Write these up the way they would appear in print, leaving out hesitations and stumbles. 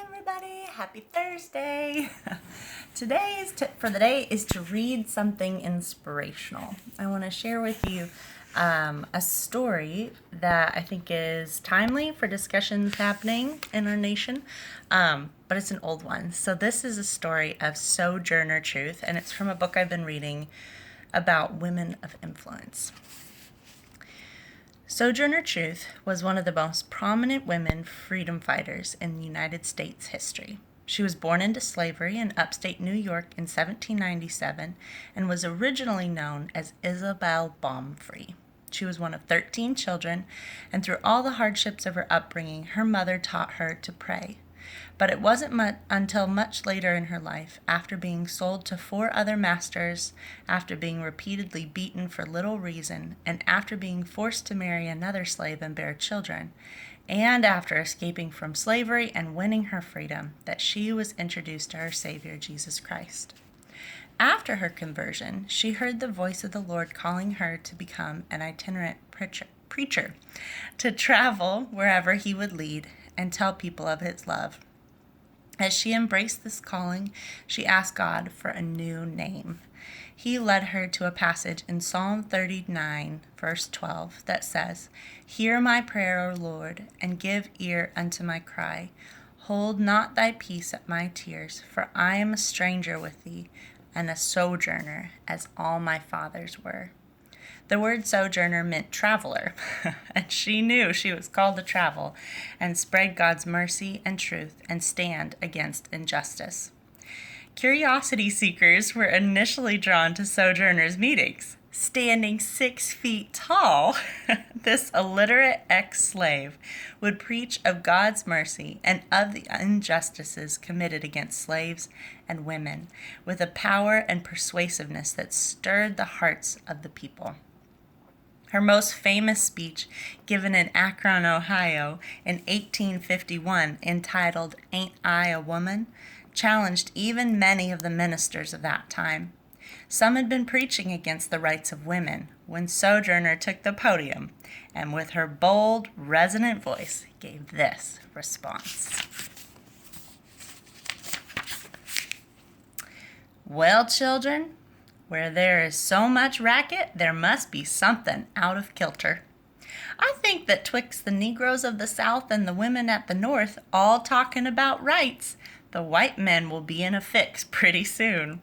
everybody. Happy Thursday. Today's tip for the day is to read something inspirational. I want to share with you a story that I think is timely for discussions happening in our nation, but it's an old one. So this is a story of Sojourner Truth, and it's from a book I've been reading about women of influence. Sojourner Truth was one of the most prominent women freedom fighters in United States history. She was born into slavery in upstate New York in 1797 and was originally known as Isabel Baumfree. She was one of 13 children, and through all the hardships of her upbringing, her mother taught her to pray. But it wasn't until much later in her life, after being sold to 4 other masters, after being repeatedly beaten for little reason, and after being forced to marry another slave and bear children, and after escaping from slavery and winning her freedom, that she was introduced to her Savior, Jesus Christ. After her conversion, she heard the voice of the Lord calling her to become an itinerant preacher, to travel wherever he would lead and tell people of his love. As she embraced this calling, she asked God for a new name. He led her to a passage in Psalm 39, verse 12, that says, "Hear my prayer, O Lord, and give ear unto my cry. Hold not thy peace at my tears, for I am a stranger with thee, and a sojourner, as all my fathers were." The word sojourner meant traveler, and she knew she was called to travel and spread God's mercy and truth and stand against injustice. Curiosity seekers were initially drawn to Sojourner's meetings. Standing 6 feet tall, this illiterate ex-slave would preach of God's mercy and of the injustices committed against slaves and women with a power and persuasiveness that stirred the hearts of the people. Her most famous speech, given in Akron, Ohio in 1851, entitled "Ain't I a Woman?" challenged even many of the ministers of that time. Some had been preaching against the rights of women when Sojourner took the podium and with her bold, resonant voice gave this response. "Well, children, where there is so much racket, there must be something out of kilter. I think that twixt the Negroes of the South and the women at the North all talking about rights, the white men will be in a fix pretty soon.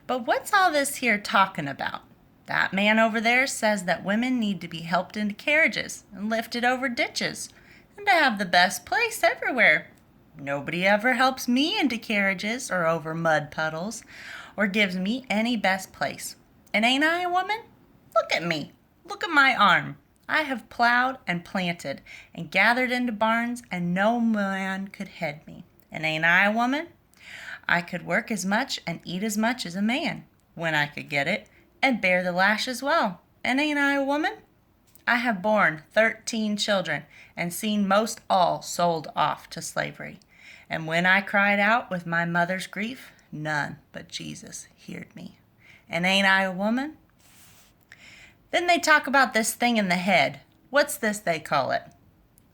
But what's all this here talking about? That man over there says that women need to be helped into carriages and lifted over ditches and to have the best place everywhere. Nobody ever helps me into carriages or over mud puddles or gives me any best place. And ain't I a woman? Look at me. Look at my arm. I have plowed and planted and gathered into barns, and no man could head me. And ain't I a woman? I could work as much and eat as much as a man, when I could get it, and bear the lash as well. And ain't I a woman? I have borne 13 children and seen most all sold off to slavery. And when I cried out with my mother's grief, none but Jesus heard me. And ain't I a woman? Then they talk about this thing in the head. What's this they call it?"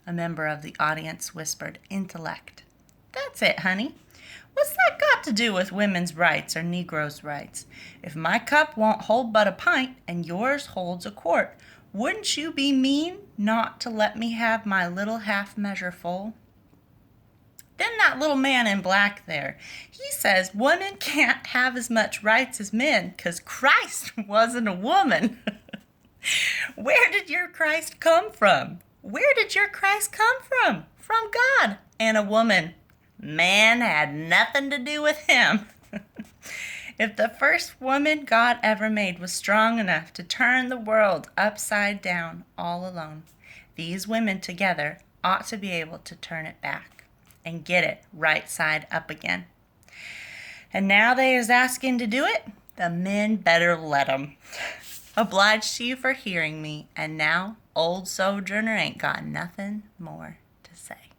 A member of the audience whispered, "Intellect." "That's it, honey. What's that got to do with women's rights or Negroes' rights? If my cup won't hold but a pint and yours holds a quart, wouldn't you be mean not to let me have my little half measure full?" Then that little man in black there, he says women can't have as much rights as men because Christ wasn't a woman. Where did your Christ come from? Where did your Christ come from? From God and a woman. Man had nothing to do with him. If the first woman God ever made was strong enough to turn the world upside down all alone, these women together ought to be able to turn it back and get it right side up again. And now they is asking to do it, the men better let 'em. Obliged to you for hearing me, and now old Sojourner ain't got nothing more to say.